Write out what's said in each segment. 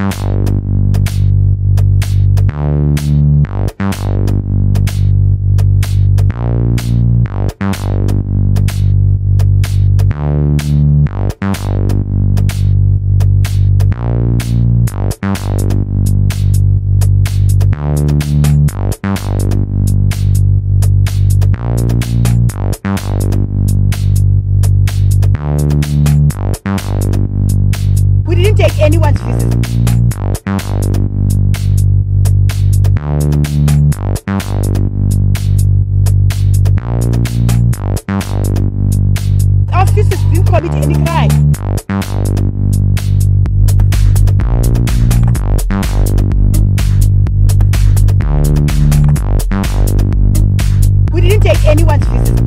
We didn't take anyone's visits. Our visits didn't commit any crime. We didn't take anyone's visits.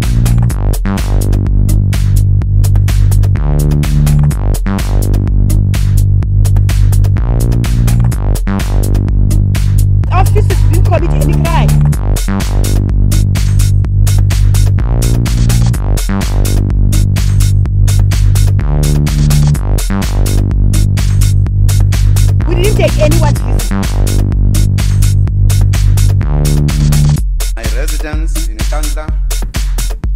Officers didn't commit any crime. We didn't take anyone's visit. My residence in Kandla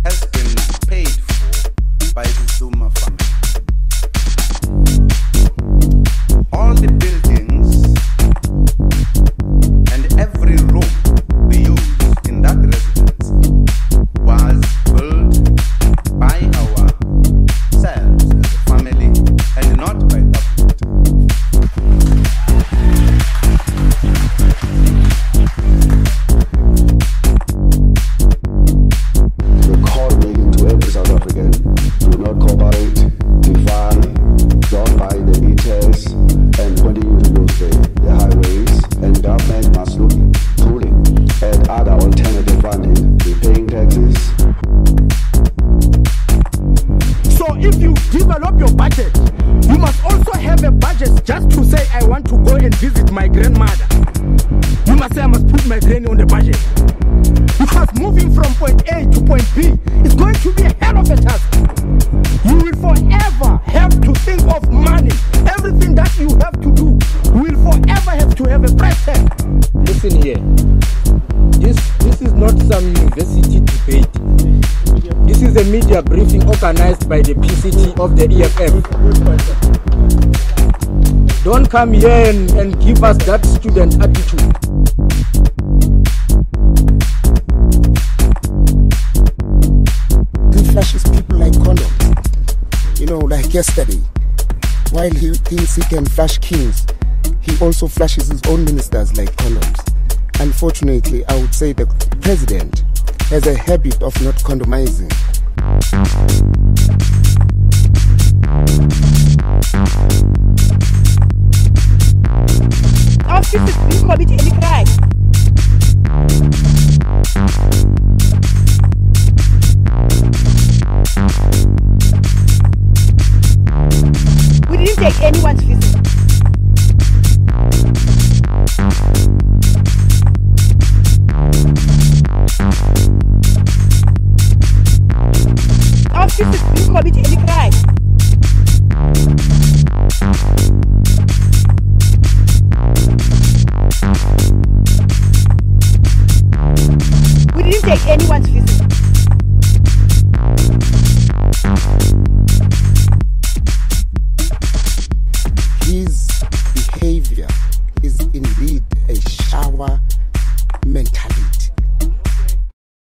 has been paid for by the Zuma family. All the buildings and every room we used in that residence was built by ourselves as a family and not by government. The call making to every South African: do not cooperate, defy, don't buy the ETS, and continue to use the highways. And government must look truly at other alternative funding, repaying taxes. So if you develop your budget, you must also have a budget just to say, I want to go and visit my grandmother. You must say, I must put my granny on the budget. Because moving from point A to point B is going to be a hell of a task. You will forever have to think of money. Everything that you have to do, you will forever have to have a price tag. Listen here. This is not some university debate. This is a media briefing organized by the PCT of the EFF. Don't come here and give us that student attitude. He flashes people like condoms. You know, like yesterday. While he thinks he can flash kings, he also flashes his own ministers like condoms. Unfortunately, I would say the president has a habit of not condomizing. Officers didn't commit